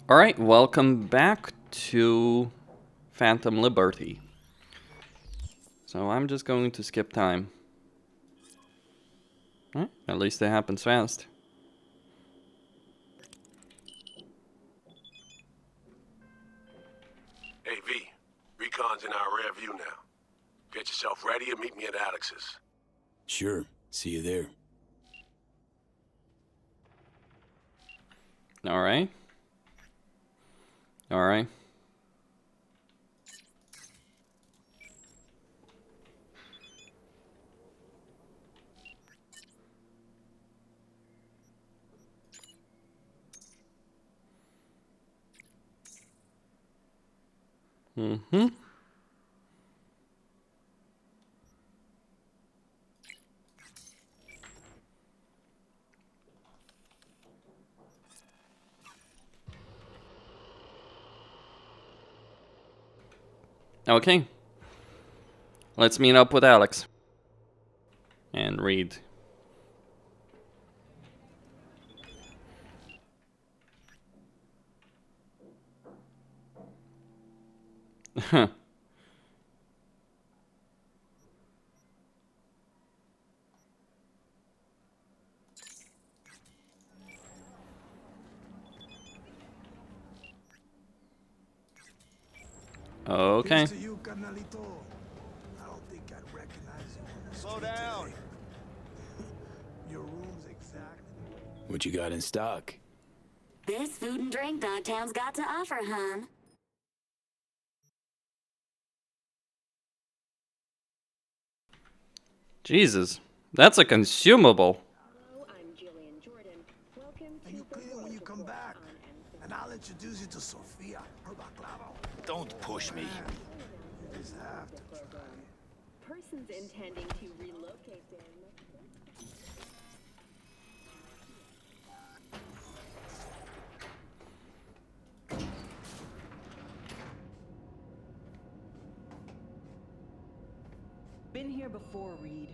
Alright, welcome back to Phantom Liberty. So I'm just going to skip time. At least it happens fast. Hey V, Recon's in our rear view now. Get yourself ready and meet me at Alex's. Sure, see you there. Alright. Alright. Mm-hmm. Okay. Let's meet up with Alex. And read. Huh. Okay. Slow down. Your room's exact. What you got in stock? There's food and drink Dogtown's got to offer, hon. Jesus. That's a consumable. Are you clear when you come back? And I'll introduce you to Sophia, her baklava. Don't push me. You just have to try. Persons intending to relocate them. Been here before, Reed.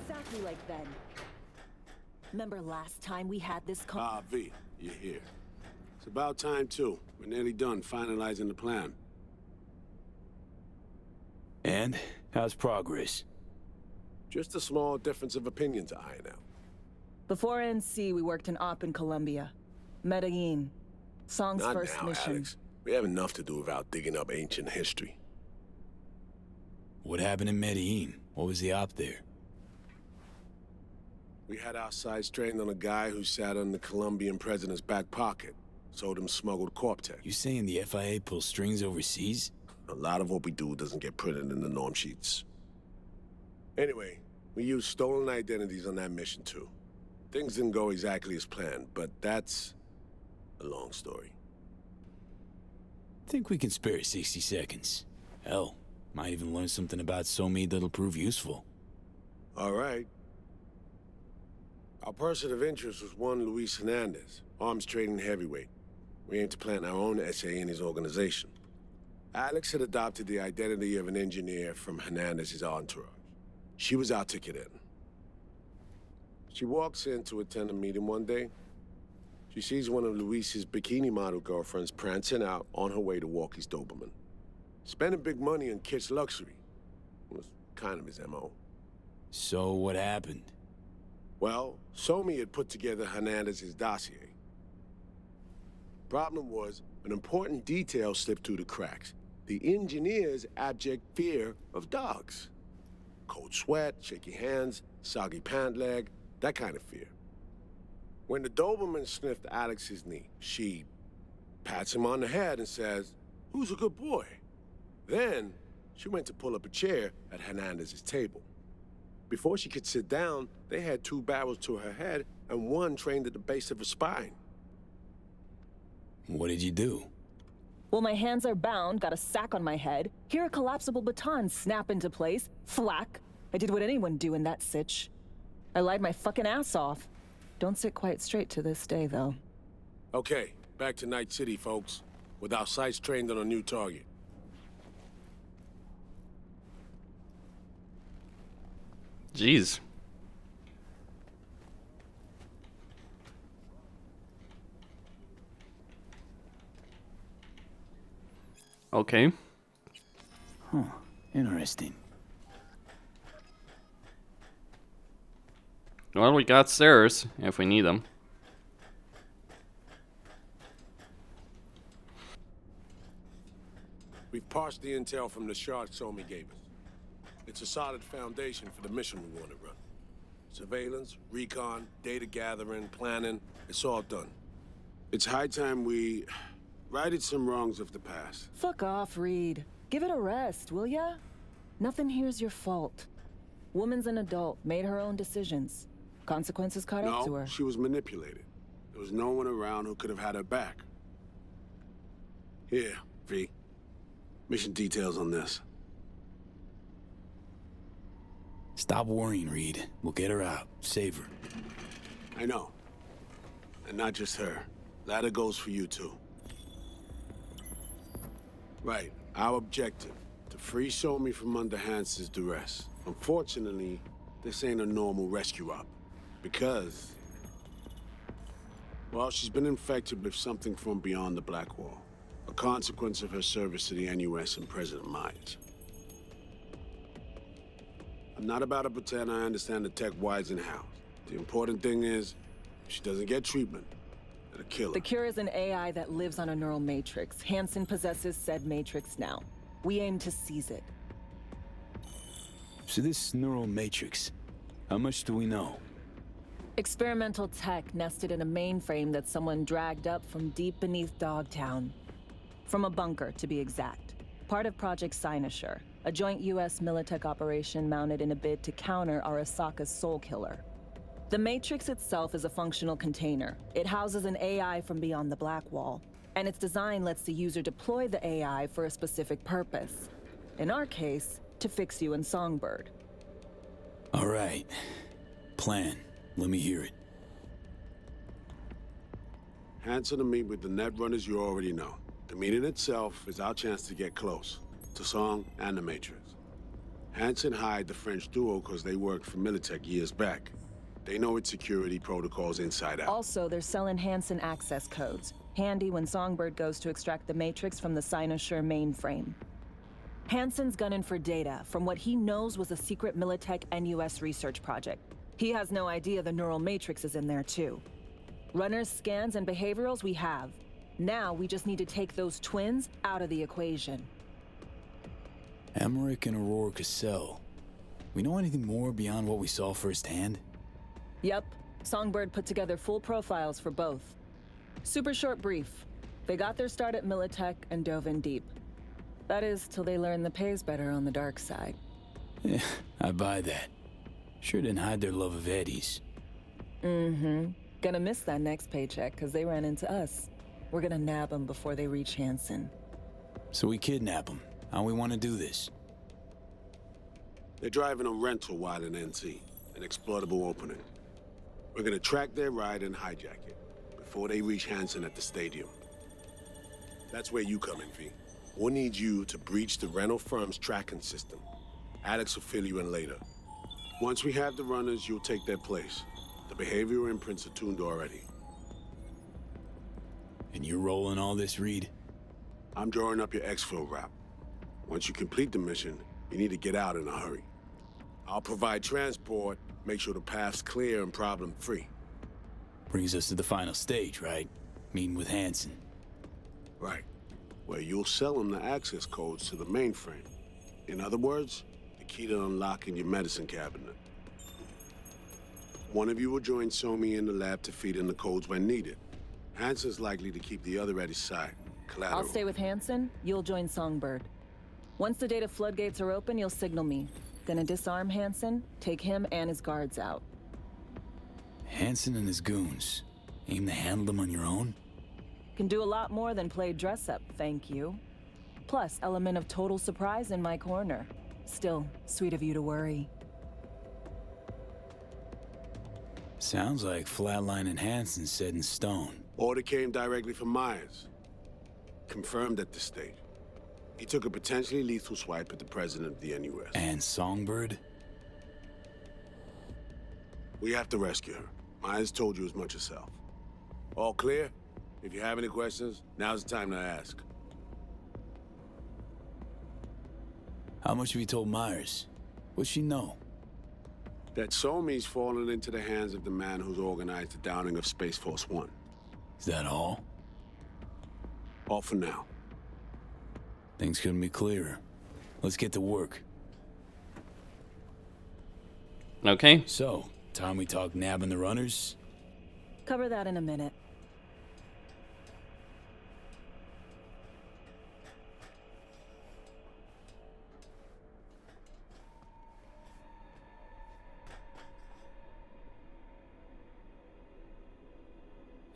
Exactly like then. Remember last time we had this V, you're here. It's about time, too. We're nearly done finalizing the plan. And how's progress? Just a small difference of opinion to iron out. Before NC, we worked in Op in Colombia. Medellin. Song's Not first now, mission. Alex. We have enough to do without digging up ancient history. What happened in Medellin? What was the op there? We had our sights trained on a guy who sat on the Colombian president's back pocket. Sold him smuggled Corp-Tech. You saying the FIA pulls strings overseas? A lot of what we do doesn't get printed in the norm sheets. Anyway, we used stolen identities on that mission too. Things didn't go exactly as planned, but that's a long story. Think we can spare 60 seconds. Hell, might even learn something about Somi that'll prove useful. All right. Our person of interest was one Luis Hernandez, arms trading heavyweight. We aim to plant our own SA in his organization. Alex had adopted the identity of an engineer from Hernandez's entourage. She was our ticket in. She walks in to attend a meeting one day. She sees one of Luis's bikini model girlfriends prancing out on her way to walk his Doberman. Spending big money on kitsch luxury was kind of his MO. So what happened? Well, Somi had put together Hernandez's dossier. Problem was, an important detail slipped through the cracks. The engineer's abject fear of dogs. Cold sweat, shaky hands, soggy pant leg, that kind of fear. When the Doberman sniffed Alex's knee, she pats him on the head and says, "Who's a good boy?" Then, she went to pull up a chair at Hernandez's table. Before she could sit down, they had two barrels to her head and one trained at the base of her spine. What did you do? Well, my hands are bound, got a sack on my head. Here a collapsible baton snap into place. Thwack. I did what anyone do in that sitch. I lied my fucking ass off. Don't sit quite straight to this day, though. Okay, back to Night City, folks. With our sights trained on a new target. Jeez. Okay. Huh. Interesting. Well, we got stairs if we need them. We've parsed the intel from the shard Somi gave us. It's a solid foundation for the mission we want to run. Surveillance, recon, data gathering, planning, it's all done. It's high time we righted some wrongs of the past. Fuck off, Reed. Give it a rest, will ya? Nothing here's your fault. Woman's an adult, made her own decisions. Consequences caught up to No, her. she was manipulated. There was no one around who could have had her back. Here, V. Mission details on this. Stop worrying, Reed. We'll get her out. Save her. I know. And not just her. Ladder goes for you too. Right. Our objective. To free Somi from under Hansen's duress. Unfortunately, this ain't a normal rescue op. Because... well, she's been infected with something from beyond the Black Wall. A consequence of her service to the NUS and President Myers. I'm not about to pretend I understand the tech whys and hows. The important thing is, if she doesn't get treatment, it'll kill her. The cure is an AI that lives on a neural matrix. Hansen possesses said matrix now. We aim to seize it. So this neural matrix, how much do we know? Experimental tech nested in a mainframe that someone dragged up from deep beneath Dogtown. From a bunker, to be exact. Part of Project Cynosure, a joint US Militech operation mounted in a bid to counter Arasaka's soul killer. The Matrix itself is a functional container. It houses an AI from beyond the Black Wall, and its design lets the user deploy the AI for a specific purpose. In our case, to fix you in Songbird. All right. Plan. Let me hear it. Hansen to meet with the net runners you already know. The meeting itself is our chance to get close, to Song and the Matrix. Hansen hired the French duo because they worked for Militech years back. They know its security protocols inside out. Also, they're selling Hansen access codes. Handy when Songbird goes to extract the Matrix from the Cynosure mainframe. Hansen's gunning for data from what he knows was a secret Militech NUS research project. He has no idea the neural matrix is in there too. Runners, scans, and behaviorals we have. Now we just need to take those twins out of the equation. Emmerich and Aurora Cassell. We know anything more beyond what we saw firsthand? Yep. Songbird put together full profiles for both. Super short brief. They got their start at Militech and dove in deep. That is, till they learned the pay's better on the dark side. Yeah, I buy that. Sure didn't hide their love of Eddies. Mm-hmm. Gonna miss that next paycheck, because they ran into us. We're gonna nab them before they reach Hansen. So we kidnap them. How we want to do this? They're driving a rental while in NC, an exploitable opening. We're gonna track their ride and hijack it, before they reach Hansen at the stadium. That's where you come in, V. We'll need you to breach the rental firm's tracking system. Alex will fill you in later. Once we have the runners, you'll take their place. The behavioral imprints are tuned already. And you're rolling all this, Reed? I'm drawing up your exfil route. Once you complete the mission, you need to get out in a hurry. I'll provide transport, make sure the path's clear and problem-free. Brings us to the final stage, right? Meeting with Hansen. Right. Where you'll sell them the access codes to the mainframe. In other words, the key to unlocking your medicine cabinet. One of you will join Somi in the lab to feed in the codes when needed. Hansen's likely to keep the other at his side. Collateral. I'll stay with Hansen, you'll join Songbird. Once the data floodgates are open, you'll signal me. Gonna disarm Hansen, take him and his guards out. Hansen and his goons. Aim to handle them on your own? Can do a lot more than play dress-up, thank you. Plus, element of total surprise in my corner. Still, sweet of you to worry. Sounds like Flatline and Hansen set in stone. Order came directly from Myers. Confirmed at this stage. He took a potentially lethal swipe at the president of the NUS. And Songbird? We have to rescue her. Myers told you as much herself. All clear? If you have any questions, now's the time to ask. How much have you told Myers? What's she know? That Somi's fallen into the hands of the man who's organized the downing of Space Force One. Is that all? All for now. Things couldn't be clearer. Let's get to work. Okay. So, time we talk nabbing the runners? Cover that in a minute.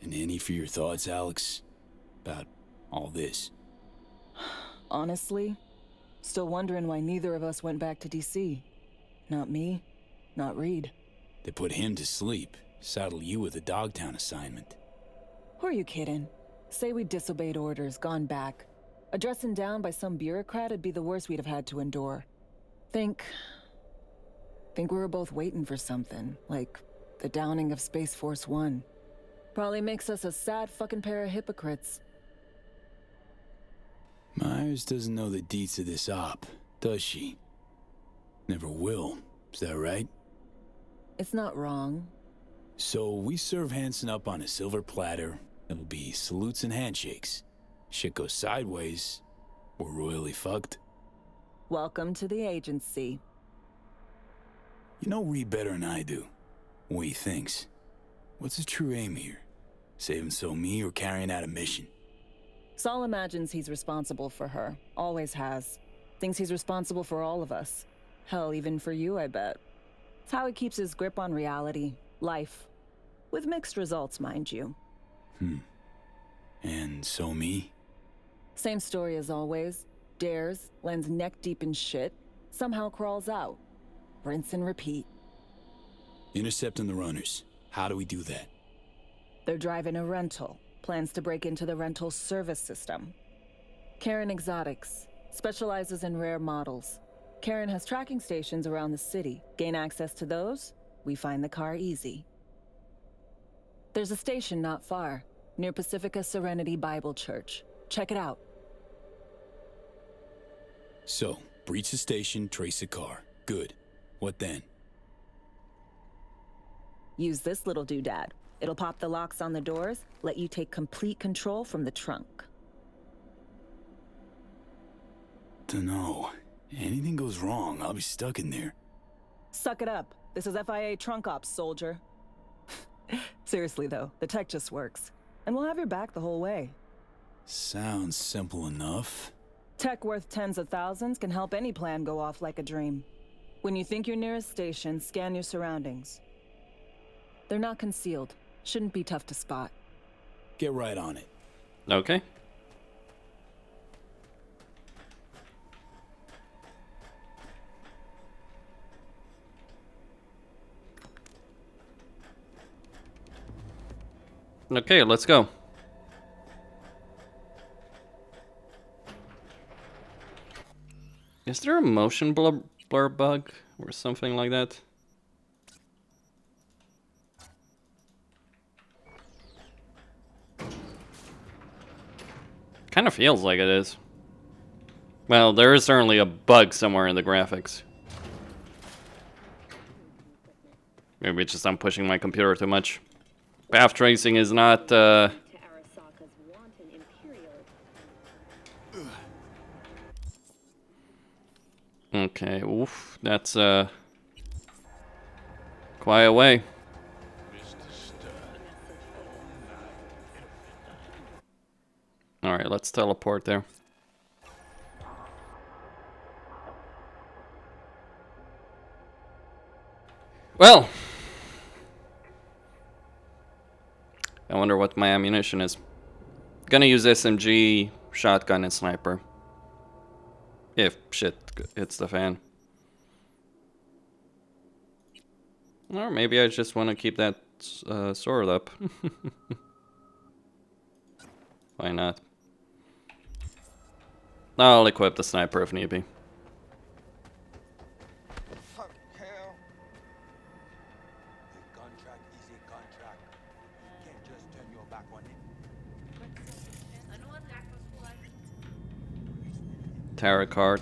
And any for your thoughts, Alex? About all this? Honestly, still wondering why neither of us went back to DC. Not me, not Reed. They put him to sleep. Saddle you with a Dogtown assignment. Who are you kidding? Say we disobeyed orders, gone back. A dressing down by some bureaucrat would be the worst we'd have had to endure. Think we were both waiting for something, like the downing of Space Force One. Probably makes us a sad fucking pair of hypocrites. Myers doesn't know the deets of this op, does she? Never will, is that right? It's not wrong. So we serve Hansen up on a silver platter. It'll be salutes and handshakes. Shit goes sideways, we're royally fucked. Welcome to the agency. You know Reed better than I do. What he thinks. What's his true aim here? Saving me or carrying out a mission? Saul imagines he's responsible for her. Always has. Thinks he's responsible for all of us. Hell, even for you, I bet. It's how he keeps his grip on reality. Life. With mixed results, mind you. And me? Same story as always. Dares, lands neck deep in shit, somehow crawls out. Rinse and repeat. Intercepting the runners. How do we do that? They're driving a rental. Plans to break into the rental service system. Karen Exotics. Specializes in rare models. Karen has tracking stations around the city. Gain access to those, we find the car easy. There's a station not far, near Pacifica Serenity Bible Church. Check it out. So, breach the station, trace the car. Good. What then? Use this little doodad. It'll pop the locks on the doors, let you take complete control from the trunk. Dunno. Anything goes wrong, I'll be stuck in there. Suck it up. This is FIA trunk ops, soldier. Seriously though, the tech just works. And we'll have your back the whole way. Sounds simple enough. Tech worth tens of thousands can help any plan go off like a dream. When you think you're near a station, scan your surroundings. They're not concealed. Shouldn't be tough to spot. Get right on it. Okay. Okay, let's go. Is there a motion blur bug or something like that? Kind of feels like it is. Well, there is certainly a bug somewhere in the graphics. Maybe it's just I'm pushing my computer too much. Path tracing is not, To Arasaka's wanton imperial. Okay, oof, that's, quite a way. Alright, let's teleport there. Well, I wonder what my ammunition is. Gonna use SMG, shotgun, and sniper. If shit hits the fan. Or maybe I just want to keep that sword up. Why not? I'll equip the sniper if need be. Fuck hell. A contract is a contract. You can't just turn your back on it. Tarot card.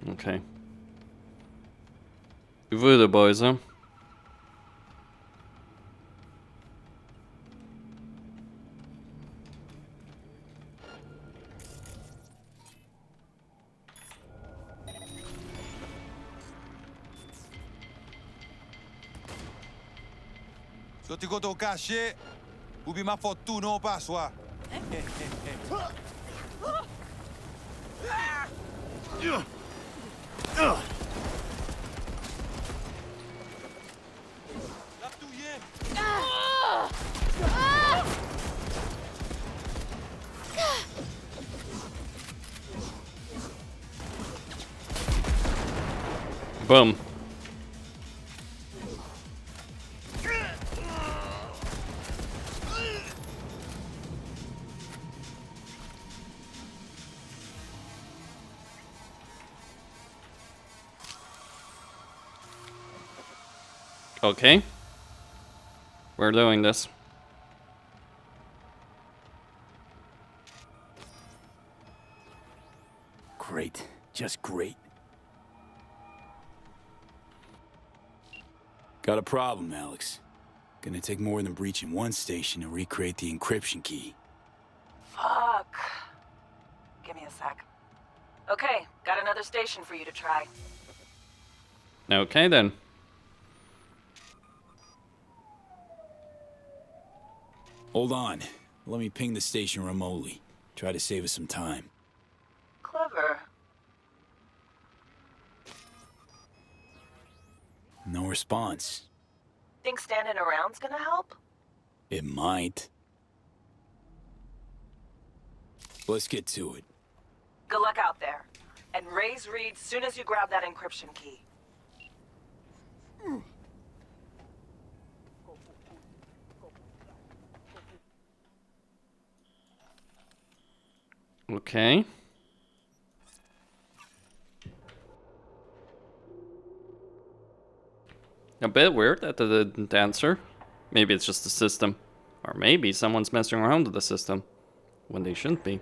Okay. Voodoo boys, huh? So ti go to cache, ubi ma fottu no paswa. Boom. Okay. We're doing this. Great. Just great. Got a problem, Alex. Gonna take more than breaching one station to recreate the encryption key. Fuck. Give me a sec. Okay, got another station for you to try. Okay then. Hold on. Let me ping the station remotely. Try to save us some time. Clever. No response. Think standing around's gonna help? It might. Let's get to it. Good luck out there. And raise Reed soon as you grab that encryption key. Okay. A bit weird that they didn't answer. Maybe it's just the system. Or maybe someone's messing around with the system when they shouldn't be.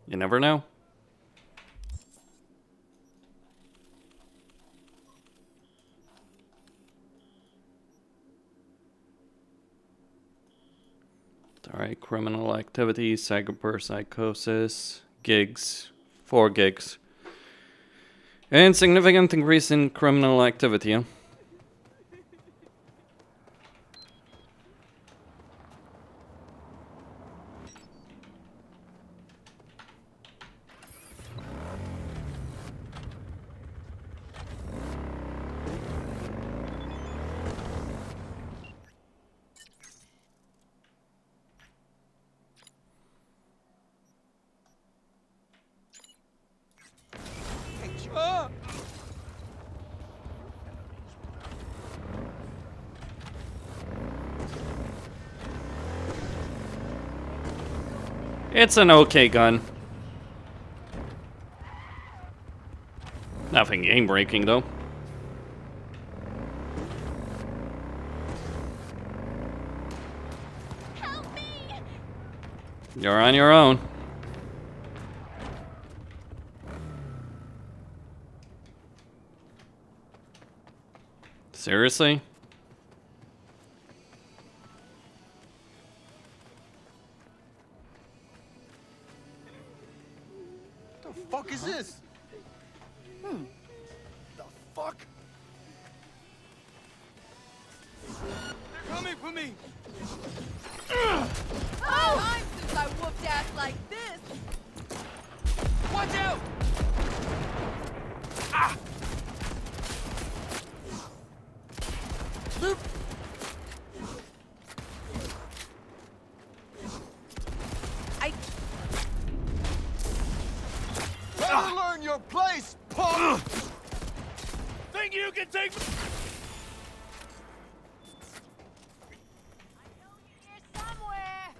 You never know. Alright, criminal activity, cyberpsychosis, gigs, 4 gigs. And significant increase in criminal activity, huh? It's an okay gun. Nothing game breaking though. Help me! You're on your own. Seriously? The fuck is this? The fuck? They're coming for me! Time since I whooped ass like this! Watch out! Ah! Better learn your place, punk! Think you can take me? I know you're here somewhere!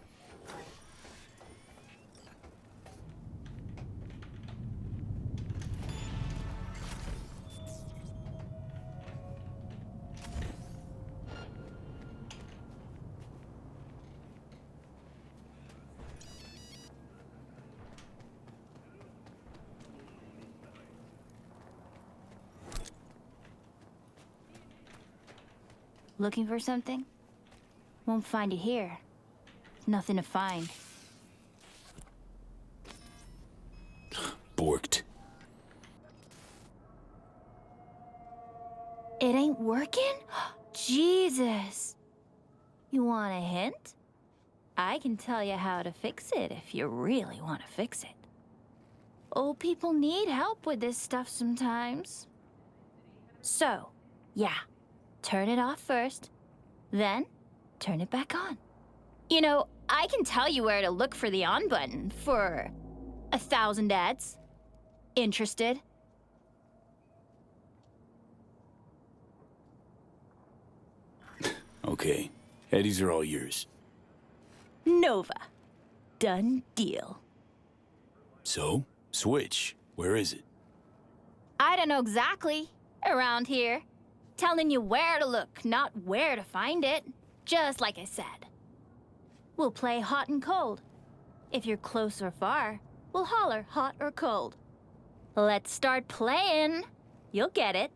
Looking for something? Won't find it here. Nothing to find. Borked. It ain't working? Jesus. You want a hint? I can tell you how to fix it if you really want to fix it. Old people need help with this stuff sometimes. So, yeah, turn it off first, then turn it back on. You know, I can tell you where to look for the on button for 1,000 ads. Interested? Okay, Eddies are all yours. Nova. Done deal. So, Switch, where is it? I don't know exactly. Around here. Telling you where to look, not where to find it. Just like I said. We'll play hot and cold. If you're close or far, we'll holler hot or cold. Let's start playing. You'll get it.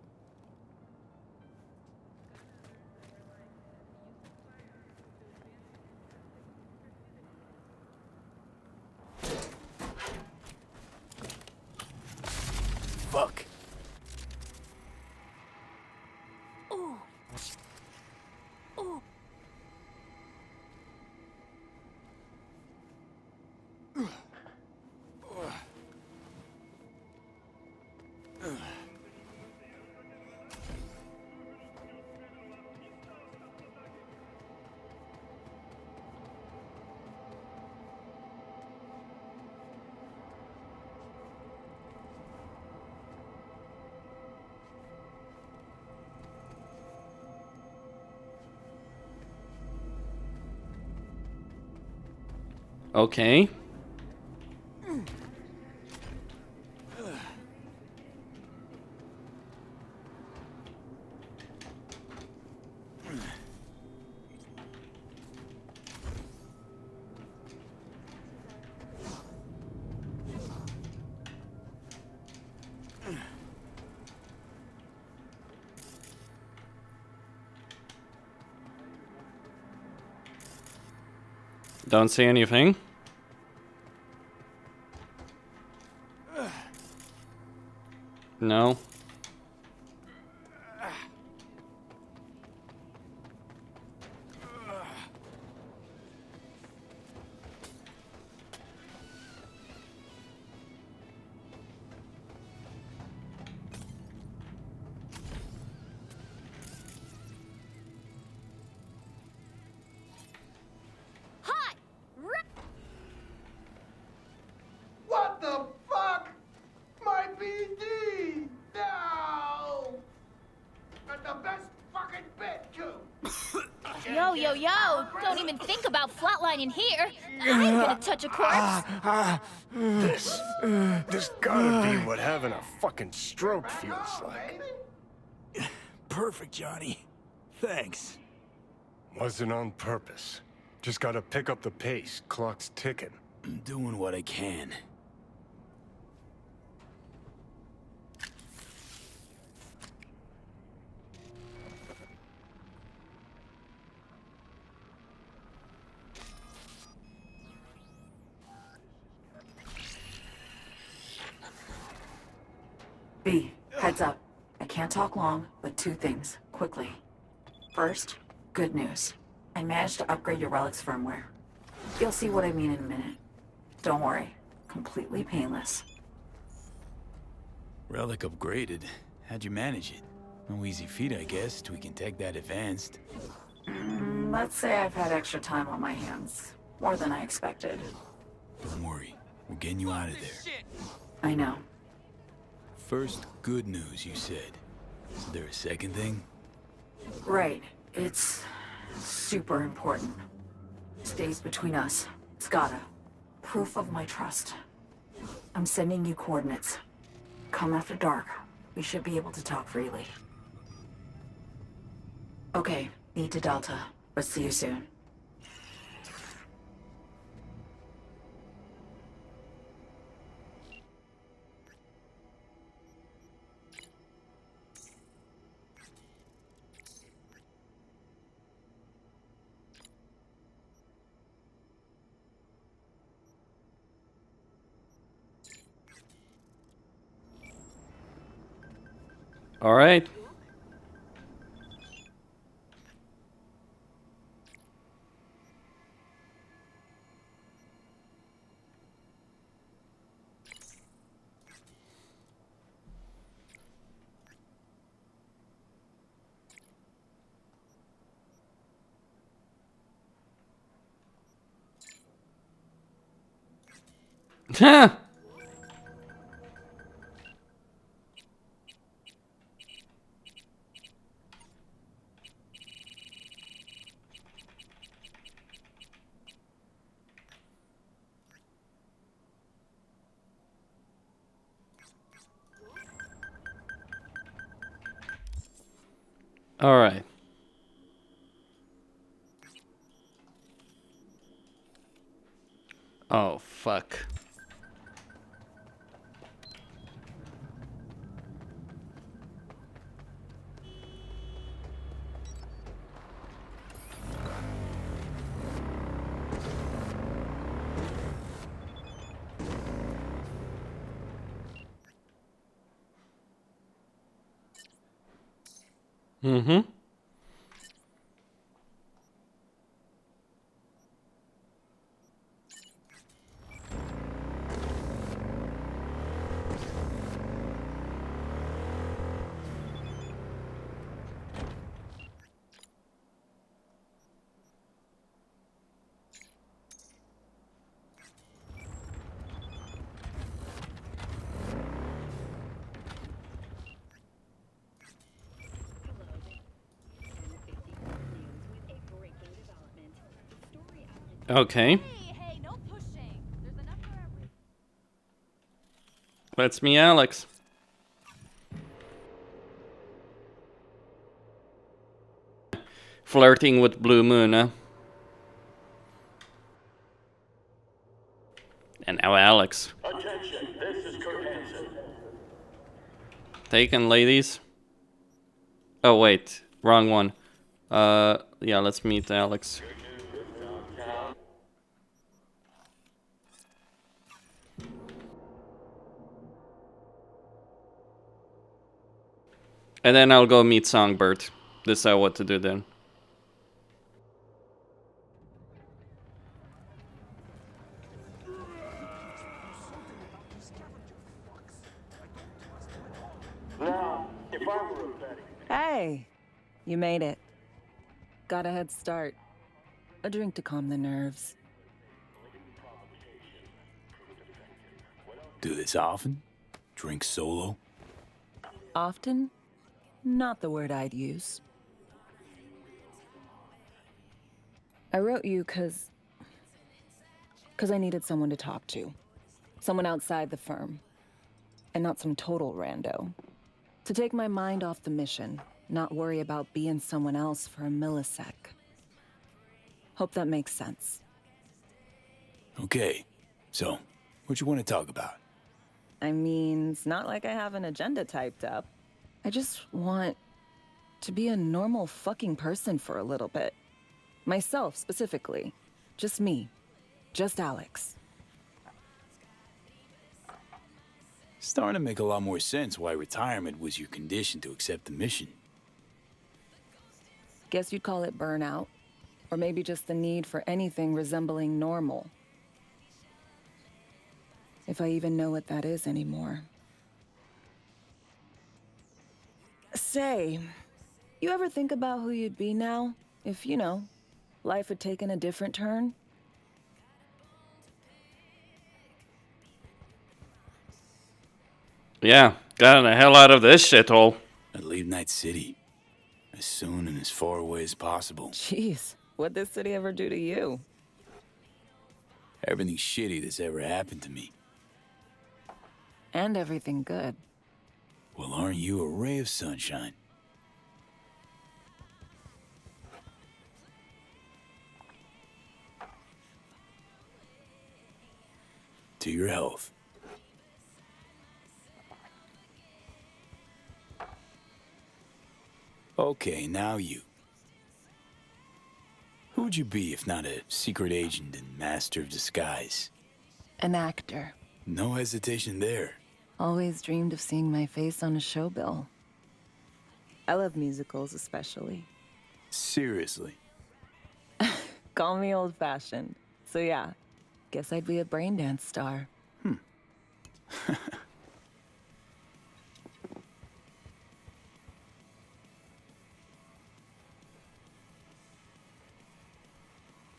Fuck. Ooh. Ooh. Okay. Don't see anything. No. Hi! What the fuck? My BD! No! That's the best fucking bit, too! Yo, yo, yo! Don't even think about flatlining here. I ain't gonna touch a corpse. This gotta be what having a fucking stroke feels like. Perfect, Johnny. Thanks. Wasn't on purpose. Just gotta pick up the pace. Clock's ticking. I'm doing what I can. B, heads up. I can't talk long, but two things, quickly. First, good news. I managed to upgrade your relic's firmware. You'll see what I mean in a minute. Don't worry, completely painless. Relic upgraded. How'd you manage it? No easy feat, I guess, till we can take that advanced. Let's say I've had extra time on my hands. More than I expected. Don't worry, we're getting you out of there. I know. First, good news, you said. Is there a second thing? Right. It's super important. Stays between us. It's gotta. Proof of my trust. I'm sending you coordinates. Come after dark. We should be able to talk freely. Okay, need to Delta. But see you soon. All right. Huh. All right. Oh, fuck. Mm-hmm. Okay. Hey, no pushing. There's enough for everyone. That's me, Alex. Flirting with Blue Moon, huh? And now Alex. Attention, this is Kurt Hansen. Taken, ladies. Oh, wait. Wrong one. Yeah, let's meet Alex. And then I'll go meet Songbird. Decide what to do then. Now, if I were a betting... Hey, you made it. Got a head start. A drink to calm the nerves. Do this often? Drink solo? Often? Not the word I'd use. I wrote you because I needed someone to talk to. Someone outside the firm. And not some total rando. To take my mind off the mission, not worry about being someone else for a millisec. Hope that makes sense. Okay. So, what you want to talk about? I mean, it's not like I have an agenda typed up. I just want to be a normal fucking person for a little bit. Myself, specifically. Just me. Just Alex. Starting to make a lot more sense why retirement was your condition to accept the mission. Guess you'd call it burnout. Or maybe just the need for anything resembling normal. If I even know what that is anymore. Say, you ever think about who you'd be now? If, you know, life had taken a different turn? Yeah, got the hell out of this shithole. I'd leave Night City. As soon and as far away as possible. Jeez, what'd this city ever do to you? Everything shitty that's ever happened to me. And everything good. Well, aren't you a ray of sunshine? To your health. Okay, now you. Who'd you be if not a secret agent and master of disguise? An actor. No hesitation there. Always dreamed of seeing my face on a show bill. I love musicals especially. Seriously. Call me old-fashioned. So yeah, guess I'd be a braindance star.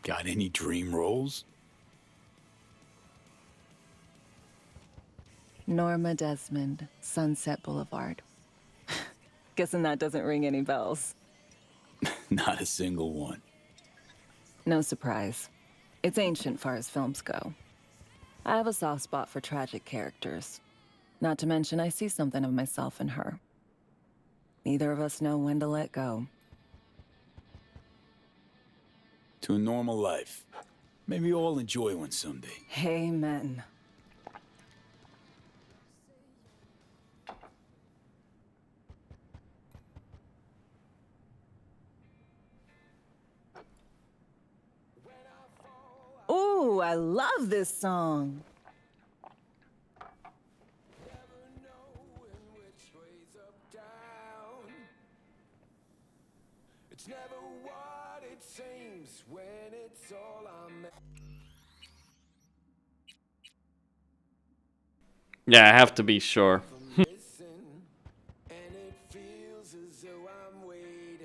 Got any dream roles? Norma Desmond, Sunset Boulevard. Guessing that doesn't ring any bells. Not a single one. No surprise. It's ancient far as films go. I have a soft spot for tragic characters. Not to mention I see something of myself in her. Neither of us know when to let go. To a normal life. Maybe we'll enjoy one someday. Amen. Ooh, I love this song. It's never what it seems when it's all I'm. Yeah, I have to be sure. And it feels as though I'm waiting.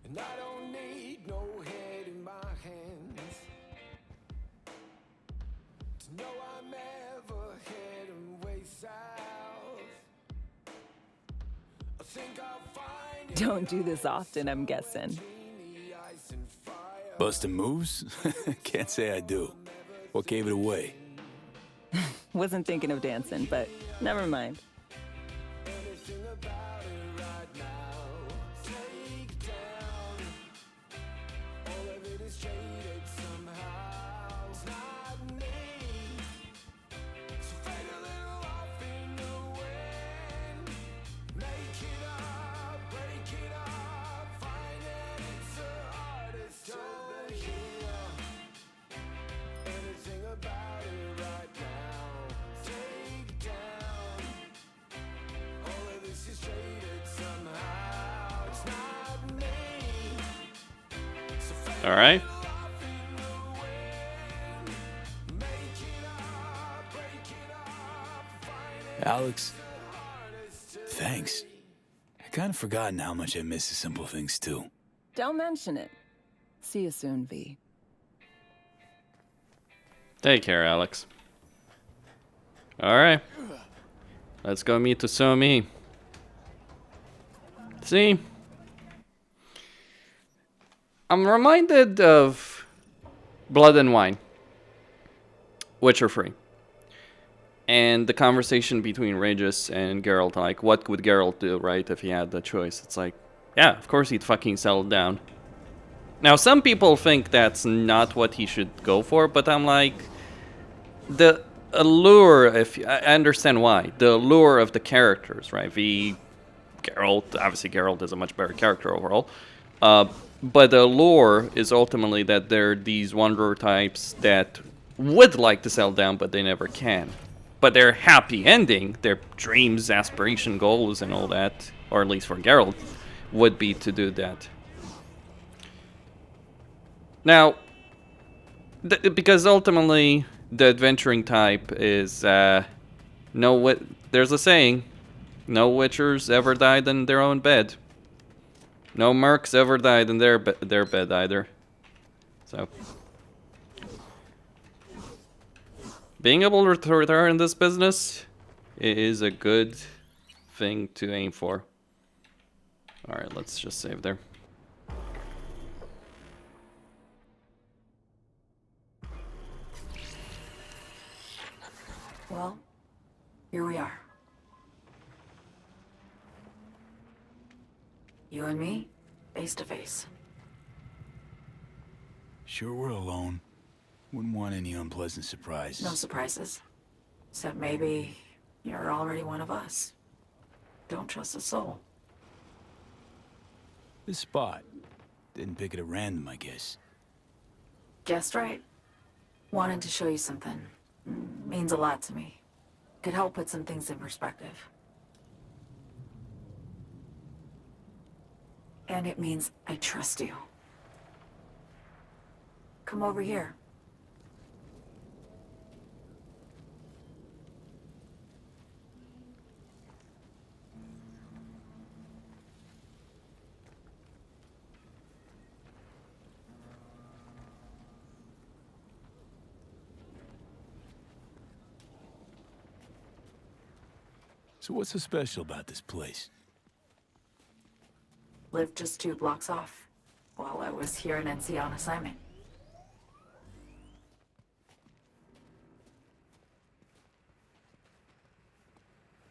And I don't need no head in my hands to know I'm ever heading way south. I think I'll find it. Don't do this often, I'm guessing. Bustin' moves? Can't say I do. What gave it away? Wasn't thinking of dancing, but never mind. Anything about it right now. Take down. All of it is jaded somehow. It's not me. So fade a little off in the wind. Make it up, break it up. Find that it's the hardest to hear. Anything about it right now. Take down. All of this is jaded somehow. It's not me. So fade All right. off in the wind. Make it up, break it up. Find it Alex, hardest to thanks. I kind of forgotten how much I miss the simple things too. Don't mention it. See you soon, V. Take care, Alex. Alright. Let's go meet the Somi. See? I'm reminded of Blood and Wine. Witcher 3. And the conversation between Regis and Geralt, like, what would Geralt do, right, if he had the choice? It's like, yeah, of course he'd fucking settle down. Now, some people think that's not what he should go for, but I'm like, the allure, if I understand why, the allure of the characters, right? Geralt, obviously Geralt is a much better character overall, but the allure is ultimately that they're these wanderer types that would like to settle down, but they never can. But their happy ending, their dreams, aspiration, goals, and all that, or at least for Geralt, would be to do that. Now, because ultimately the adventuring type is there's a saying, no witchers ever died in their own bed. No mercs ever died in their bed either. So, being able to return in this business is a good thing to aim for. All right, let's just save there. Well, here we are. You and me, face to face. Sure we're alone. Wouldn't want any unpleasant surprises. No surprises. Except maybe you're already one of us. Don't trust a soul. This spot. Didn't pick it at random, I guess. Guessed right. Wanted to show you something. Means a lot to me. Could help put some things in perspective. And it means I trust you. Come over here. So what's so special about this place? Lived just 2 blocks off while I was here in NC on assignment.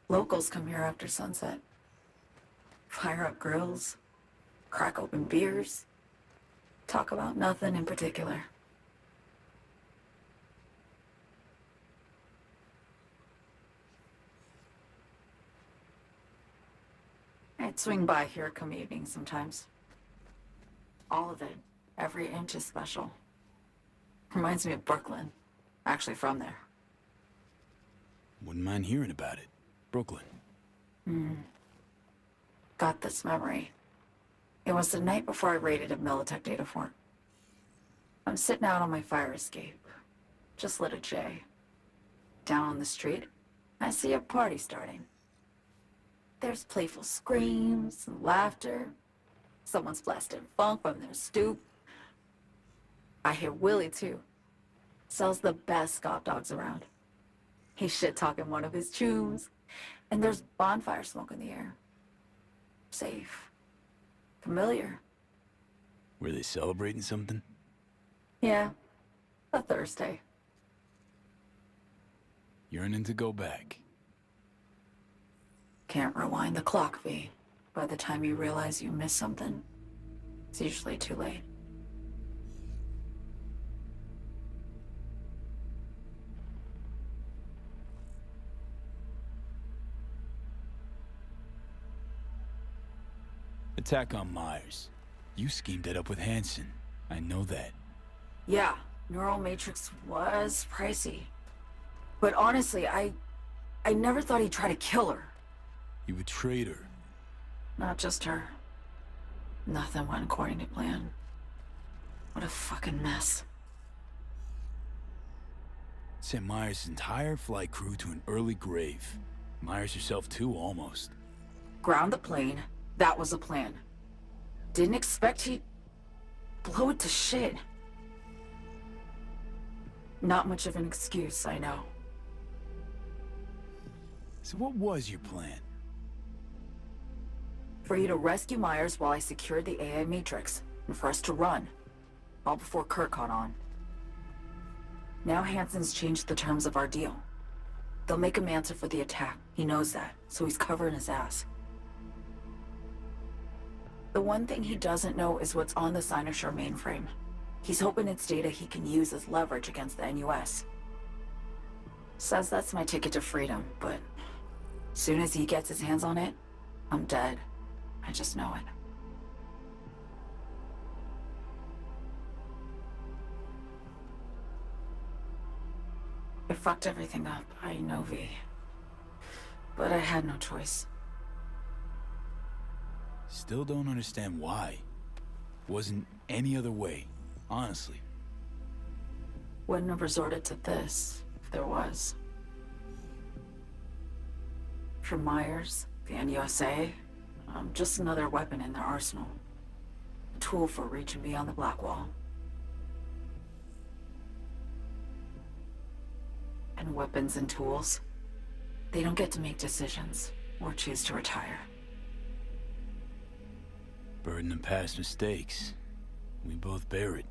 Locals come here after sunset. Fire up grills, crack open beers, talk about nothing in particular. I'd swing by here come evening sometimes. All of it, every inch is special. Reminds me of Brooklyn. Actually from there. Wouldn't mind hearing about it. Brooklyn. Got this memory. It was the night before I raided a Militech data fort. I'm sitting out on my fire escape. Just lit a J. Down on the street, I see a party starting. There's playful screams and laughter. Someone's blasting funk from their stoop. I hear Willie, too. Sells the best Scott dogs around. He's shit-talking one of his tunes. And there's bonfire smoke in the air. Safe. Familiar. Were they celebrating something? Yeah. A Thursday. Yearning to go back. Can't rewind the clock, V. By the time you realize you missed something, it's usually too late. Attack on Myers. You schemed it up with Hansen. I know that. Yeah, Neural Matrix was pricey. But honestly, I never thought he'd try to kill her. You betrayed her. Not just her. Nothing went according to plan. What a fucking mess. Sent Myers' entire flight crew to an early grave. Myers herself too, almost. Ground the plane. That was a plan. Didn't expect he'd blow it to shit. Not much of an excuse, I know. So what was your plan? For you to rescue Myers while I secured the AI Matrix, and for us to run. All before Kurt caught on. Now Hansen's changed the terms of our deal. They'll make him answer for the attack. He knows that, so he's covering his ass. The one thing he doesn't know is what's on the Cynosure mainframe. He's hoping it's data he can use as leverage against the NUS. Says that's my ticket to freedom, but soon as he gets his hands on it, I'm dead. I just know it. I fucked everything up, I know, V. But I had no choice. Still don't understand why. Wasn't any other way, honestly. Wouldn't have resorted to this, if there was. For Myers, the NUSA, I'm just another weapon in their arsenal. A tool for reaching beyond the Black Wall. And weapons and tools, they don't get to make decisions, or choose to retire. Burden of past mistakes. We both bear it.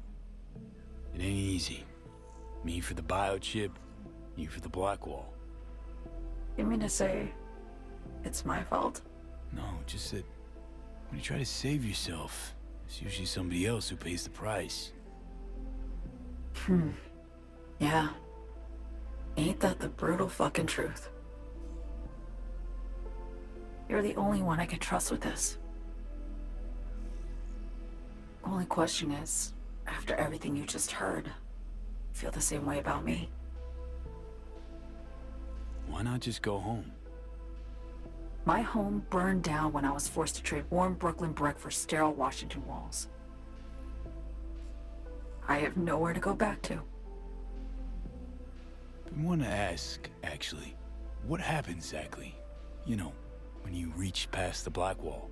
It ain't easy. Me for the biochip, you for the Black Wall. You mean to say it's my fault? No, just that when you try to save yourself, it's usually somebody else who pays the price. Yeah. Ain't that the brutal fucking truth? You're the only one I can trust with this. Only question is, after everything you just heard, feel the same way about me? Why not just go home? My home burned down when I was forced to trade warm Brooklyn brick for sterile Washington walls. I have nowhere to go back to. I want to ask, actually, what happened exactly? You know, when you reach past the black wall.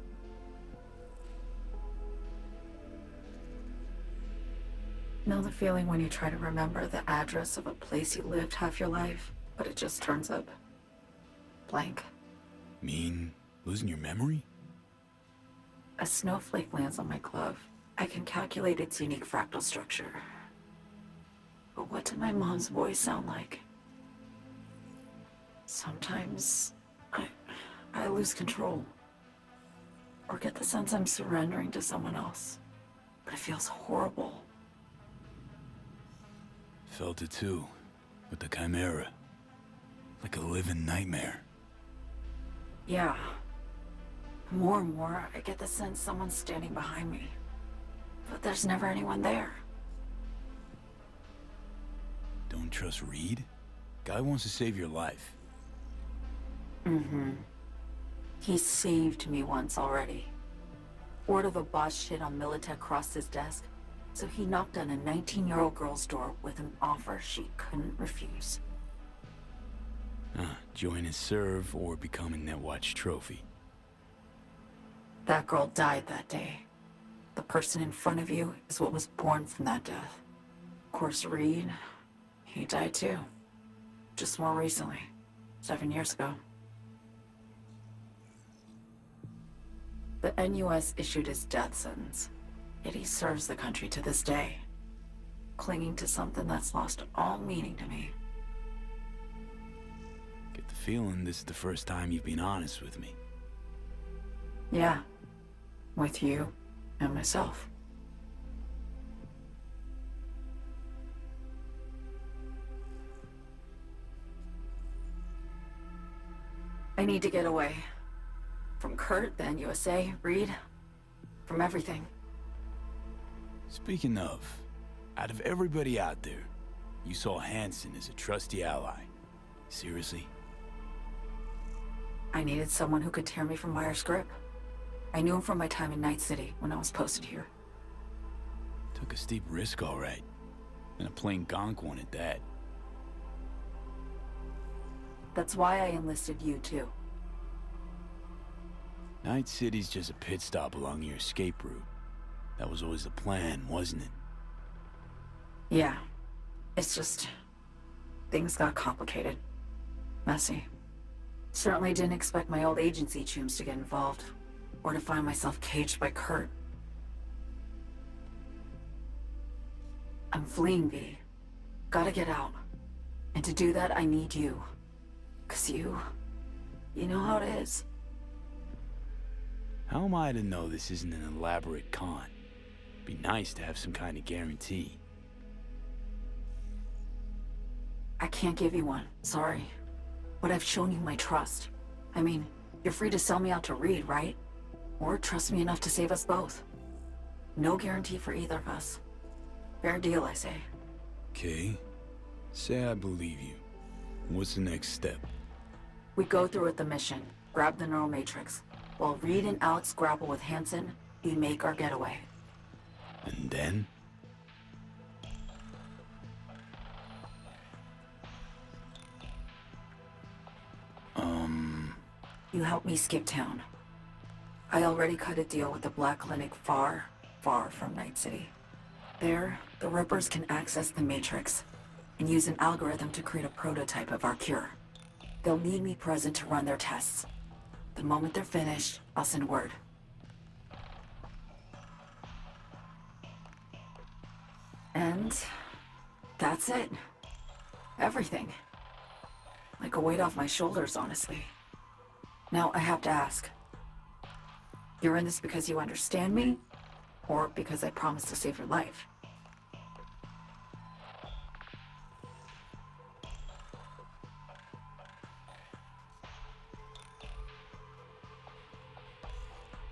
Know the feeling when you try to remember the address of a place you lived half your life, but it just turns up blank? Mean losing your memory? A snowflake lands on my glove. I can calculate its unique fractal structure. But what did my mom's voice sound like? Sometimes I lose control. Or get the sense I'm surrendering to someone else. But it feels horrible. Felt it too, with the Chimera. Like a living nightmare. Yeah. More and more, I get the sense someone's standing behind me. But there's never anyone there. Don't trust Reed? Guy wants to save your life. Mm-hmm. He saved me once already. Word of a boss shit on Militech crossed his desk, so he knocked on a 19-year-old girl's door with an offer she couldn't refuse. Join his serve or become a Netwatch trophy. That girl died that day. The person in front of you is what was born from that death. Of course, Reed, he died too. Just more recently. 7 years ago. The NUS issued his death sentence, yet he serves the country to this day, clinging to something that's lost all meaning to me. Get the feeling this is the first time you've been honest with me. Yeah, with you and myself. I need to get away. From Kurt, the NUSA, Reed, from everything. Speaking of, out of everybody out there, you saw Hansen as a trusty ally. Seriously? I needed someone who could tear me from Myers' grip. I knew him from my time in Night City when I was posted here. Took a steep risk, all right. And a plain gonk one at that. That's why I enlisted you, too. Night City's just a pit stop along your escape route. That was always the plan, wasn't it? Yeah. It's just... things got complicated. Messy. Certainly didn't expect my old agency chooms to get involved. Or to find myself caged by Kurt. I'm fleeing, V. Gotta get out. And to do that, I need you. 'Cause you know how it is. How am I to know this isn't an elaborate con? Be nice to have some kind of guarantee. I can't give you one, sorry. But I've shown you my trust. I mean, you're free to sell me out to Reed, right? Or trust me enough to save us both. No guarantee for either of us. Fair deal, I say. Okay. Say I believe you. What's the next step? We go through with the mission, grab the neural matrix. While Reed and Alex grapple with Hansen, we make our getaway. And then? You help me skip town. I already cut a deal with the Black Clinic far, far from Night City. There, the Rippers can access the Matrix and use an algorithm to create a prototype of our cure. They'll need me present to run their tests. The moment they're finished, I'll send word. And that's it. Everything. Like a weight off my shoulders, honestly. Now, I have to ask. You're in this because you understand me? Or because I promised to save your life?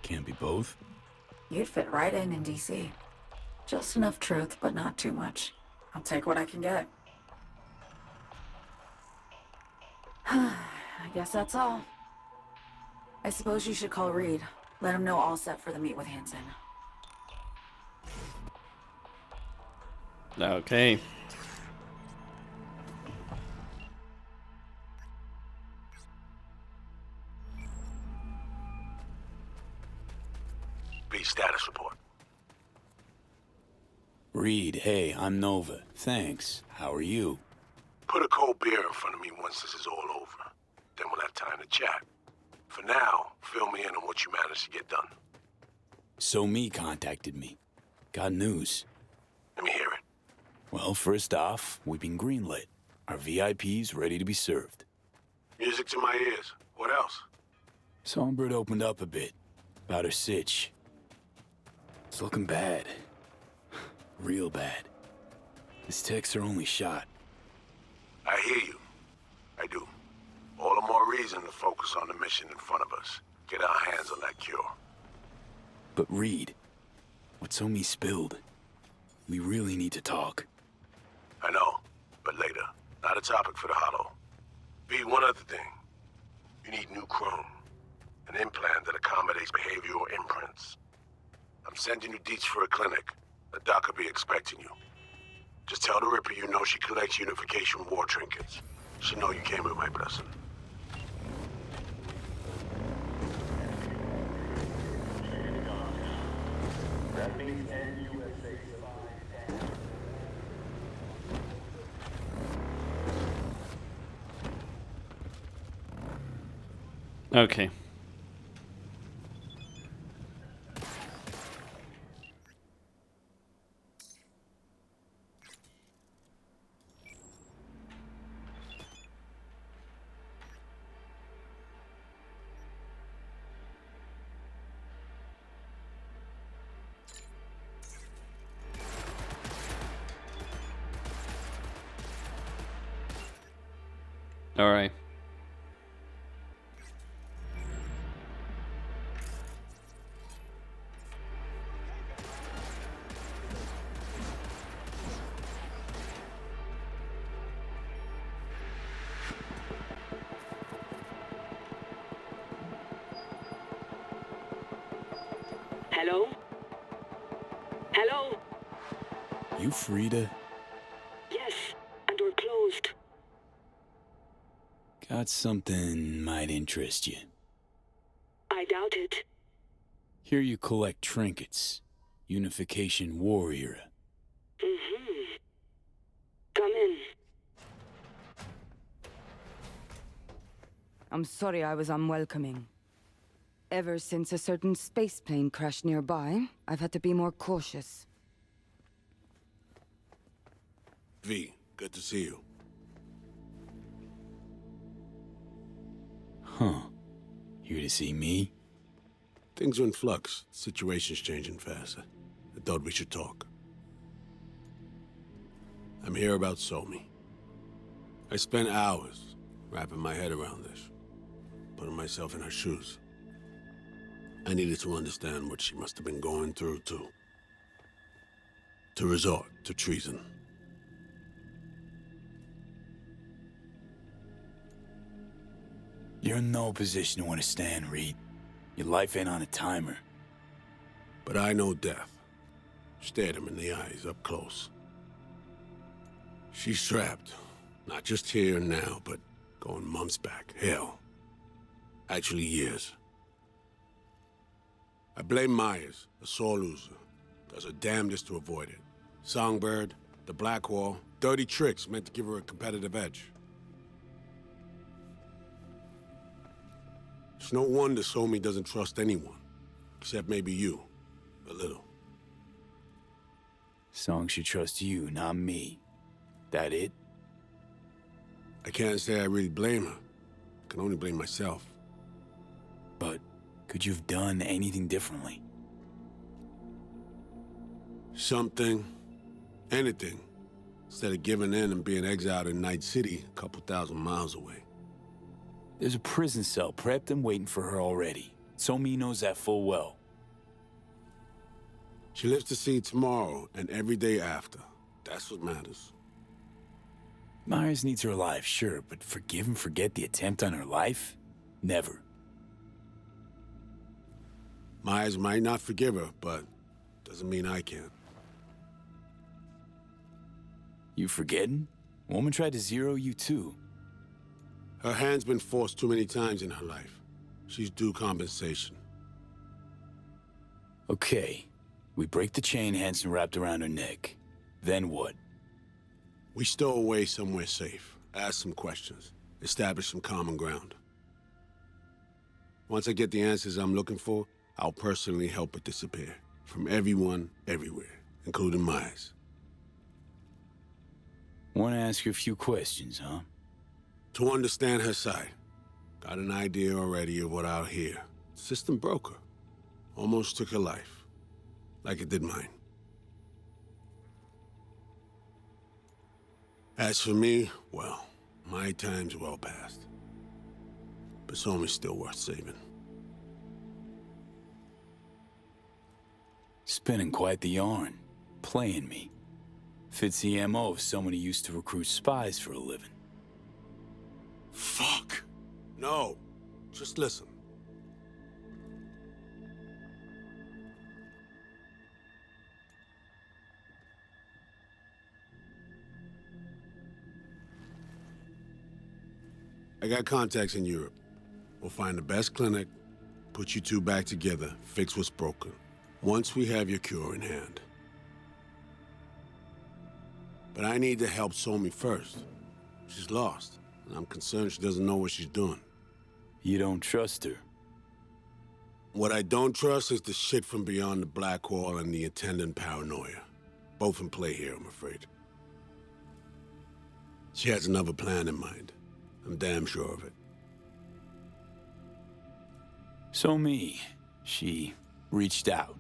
Can't be both. You'd fit right in DC. Just enough truth, but not too much. I'll take what I can get. I guess that's all. I suppose you should call Reed. Let him know all set for the meet with Hansen. Okay. B, status report. Reed, hey, I'm Nova. Thanks. How are you? Put a cold beer in front of me once this is all over. Then we'll have time to chat. For now, fill me in on what you managed to get done. So-Me contacted me. Got news. Let me hear it. Well, first off, we've been greenlit. Our VIP's ready to be served. Music to my ears. What else? Songbird opened up a bit. About her sitch. It's looking bad. Real bad. This tech's her only shot. I hear you. I do. All the more reason to focus on the mission in front of us. Get our hands on that cure. But Reed, what So-Me spilled, we really need to talk. I know, but later. Not a topic for the hollow. B, one other thing. You need new chrome. An implant that accommodates behavioral imprints. I'm sending you deets for a clinic. The doc will be expecting you. Just tell the Ripper you know she collects unification war trinkets. She know you came with my blessing. Okay. All right. Hello? Hello? You free to? Yes, and we're closed. Got something might interest you. I doubt it. Here you collect trinkets. Unification War era. Mm-hmm. Come in. I'm sorry I was unwelcoming. Ever since a certain space plane crashed nearby, I've had to be more cautious. V, good to see you. Huh. Here to see me? Things are in flux. Situation's changing fast. I thought we should talk. I'm here about So-Me. I spent hours wrapping my head around this, putting myself in her shoes. I needed to understand what she must have been going through, to resort to treason. You're in no position to understand, Reed. Your life ain't on a timer. But I know death. Stared him in the eyes up close. She's trapped. Not just here and now, but going months back. Hell. Actually years. I blame Myers, a sore loser. Does her damnedest to avoid it. Songbird, the Blackwall, dirty tricks meant to give her a competitive edge. It's no wonder So-Me doesn't trust anyone. Except maybe you. A little. Song should trust you, not me. That it? I can't say I really blame her. I can only blame myself. But could you have done anything differently? Something. Anything. Instead of giving in and being exiled in Night City, a couple thousand miles away. There's a prison cell prepped and waiting for her already. So-Me knows that full well. She lives to see tomorrow and every day after. That's what matters. Myers needs her alive, sure, but forgive and forget the attempt on her life? Never. Myers might not forgive her, but doesn't mean I can. You forgetting? Woman tried to zero you too. Her hand's been forced too many times in her life. She's due compensation. Okay. We break the chain Hansen wrapped around her neck. Then what? We stow away somewhere safe, ask some questions, establish some common ground. Once I get the answers I'm looking for, I'll personally help her disappear. From everyone, everywhere, including Myers. Want to ask you a few questions, huh? To understand her side. Got an idea already of what I'll hear. System broke her. Almost took her life. Like it did mine. As for me, well, my time's well past. But Somi's still worth saving. Spinning quite the yarn. Playing me. Fits the MO of someone who used to recruit spies for a living. Fuck! No. Just listen. I got contacts in Europe. We'll find the best clinic, put you two back together, fix what's broken. Once we have your cure in hand. But I need to help Somi first. She's lost, and I'm concerned she doesn't know what she's doing. You don't trust her? What I don't trust is the shit from beyond the black wall and the attendant paranoia. Both in play here, I'm afraid. She has another plan in mind. I'm damn sure of it. Somi, she reached out.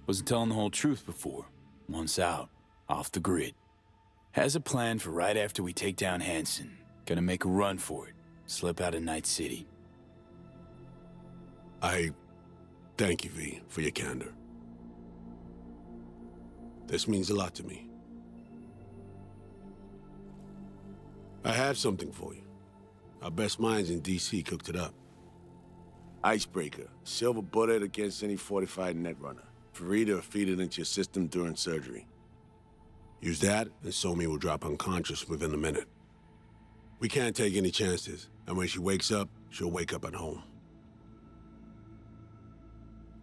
Wasn't telling the whole truth before. Once out, off the grid. Has a plan for right after we take down Hansen. Gonna make a run for it. Slip out of Night City. I thank you, V, for your candor. This means a lot to me. I have something for you. Our best minds in DC cooked it up. Icebreaker. Silver bullet against any fortified netrunner. Farida feed it into your system during surgery. Use that, and Somi will drop unconscious within a minute. We can't take any chances, and when she wakes up, she'll wake up at home.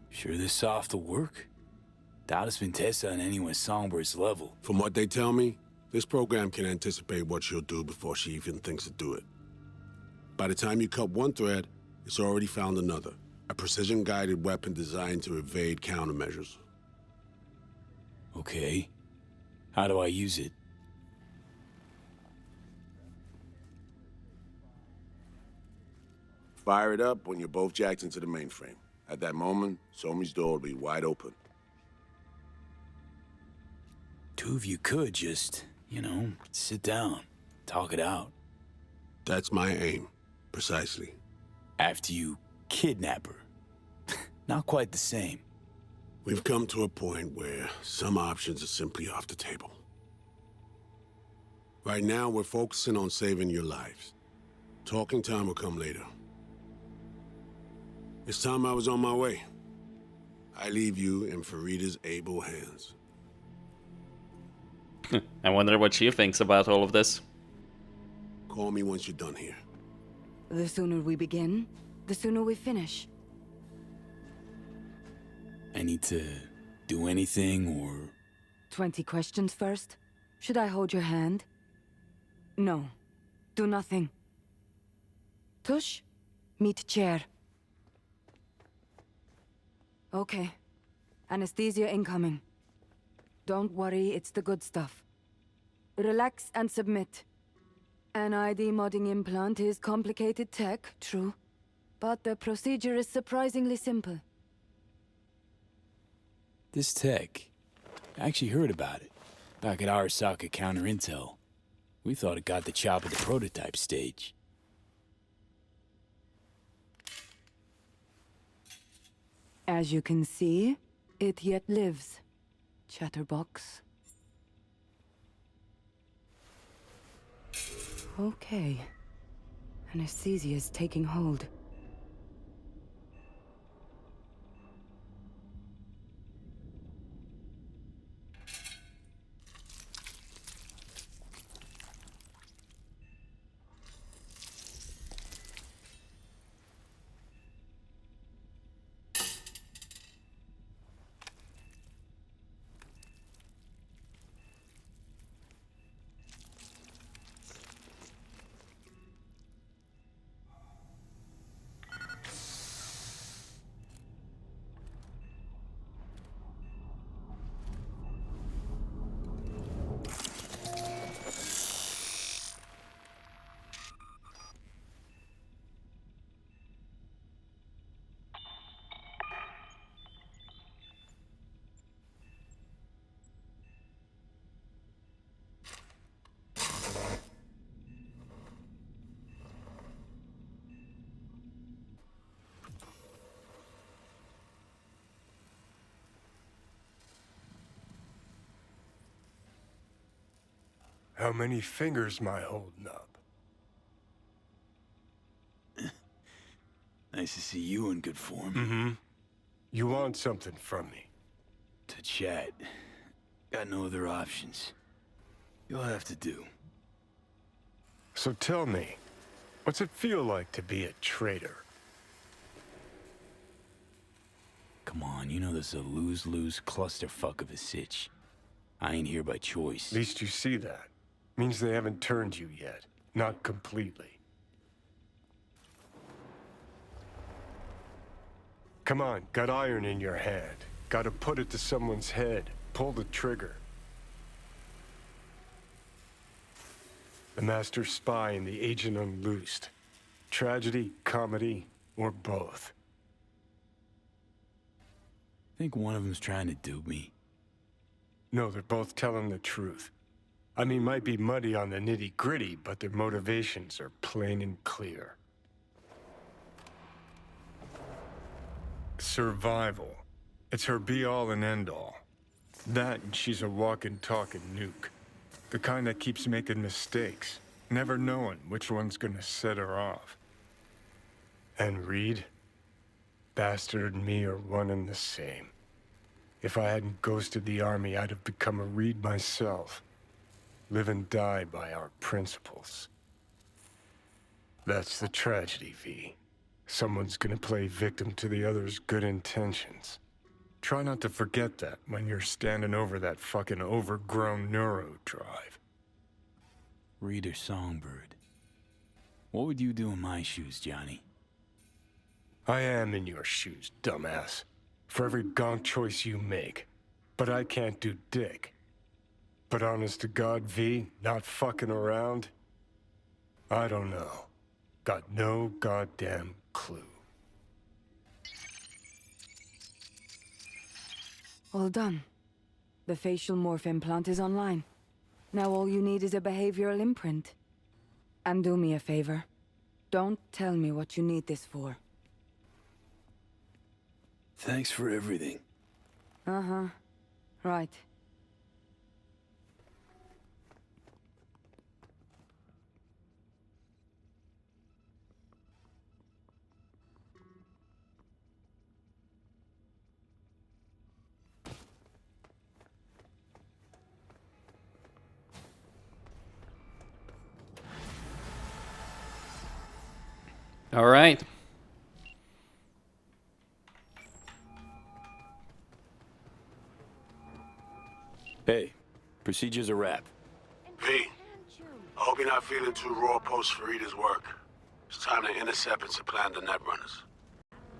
Sure this soft will work? Doubt it's been tested on anyone Songbird's level. From what they tell me, this program can anticipate what she'll do before she even thinks to do it. By the time you cut one thread, it's already found another. A precision-guided weapon designed to evade countermeasures. Okay. How do I use it? Fire it up when you're both jacked into the mainframe. At that moment, Somi's door will be wide open. Two of you could just, you know, sit down, talk it out. That's my aim, precisely. After you kidnap her. Not quite the same. We've come to a point where some options are simply off the table. Right now, we're focusing on saving your lives. Talking time will come later. It's time I was on my way. I leave you in Farida's able hands. I wonder what she thinks about all of this. Call me once you're done here. The sooner we begin, the sooner we finish. I need to do anything or... 20 questions first? Should I hold your hand? No. Do nothing. Tush, meet chair. Okay. Anesthesia incoming. Don't worry, it's the good stuff. Relax and submit. An ID modding implant is complicated tech, true. But the procedure is surprisingly simple. This tech... I actually heard about it. Back at Arasaka Counter Intel. We thought it got the chop at the prototype stage. As you can see, it yet lives. Chatterbox. Okay. Anesthesia's taking hold. How many fingers am I holding up? Nice to see you in good form. Mm-hmm. You want something from me? To chat. Got no other options. You'll have to do. So tell me, what's it feel like to be a traitor? Come on, you know this is a lose-lose clusterfuck of a sitch. I ain't here by choice. At least you see that. Means they haven't turned you yet. Not completely. Come on, got iron in your hand. Gotta put it to someone's head. Pull the trigger. The master spy and the agent unloosed. Tragedy, comedy, or both. Think one of them's trying to dupe me? No, they're both telling the truth. I mean, might be muddy on the nitty-gritty, but their motivations are plain and clear. Survival. It's her be-all and end-all. That and she's a walking, talking nuke. The kind that keeps making mistakes, never knowing which one's gonna set her off. And Reed? Bastard and me are one and the same. If I hadn't ghosted the army, I'd have become a Reed myself. Live and die by our principles. That's the tragedy, V. Someone's gonna play victim to the other's good intentions. Try not to forget that when you're standing over that fucking overgrown neuro drive. Reed or Songbird? What would you do in my shoes, Johnny? I am in your shoes, dumbass. For every gonk choice you make. But I can't do dick. But honest to God, V, not fucking around? I don't know. Got no goddamn clue. All done. The facial morph implant is online. Now all you need is a behavioral imprint. And do me a favor. Don't tell me what you need this for. Thanks for everything. Uh-huh. Right. All right. Hey, procedure's a wrap. V, I hope you're not feeling too raw post Farida's work. It's time to intercept and supplant the netrunners.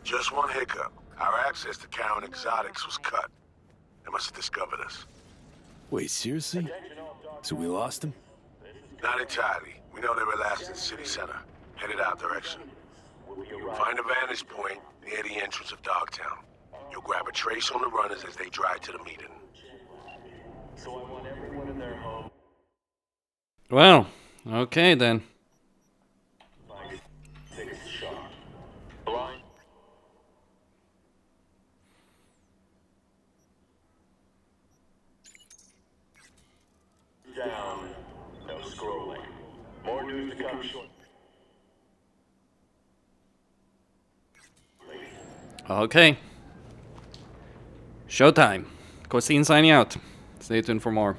Just one hiccup. Our access to Karen Exotics was cut. They must have discovered us. Wait, seriously? So we lost him? Not entirely. We know they were last in the city center, headed our direction. Find a vantage point near the entrance of Dogtown. You'll grab a trace on the runners as they drive to the meeting. So I want everyone in their home. Well, okay then. Take a shot. Blind. Down. No scrolling. More More news to come shortly. Okay. Showtime. Cosine signing out. Stay tuned for more.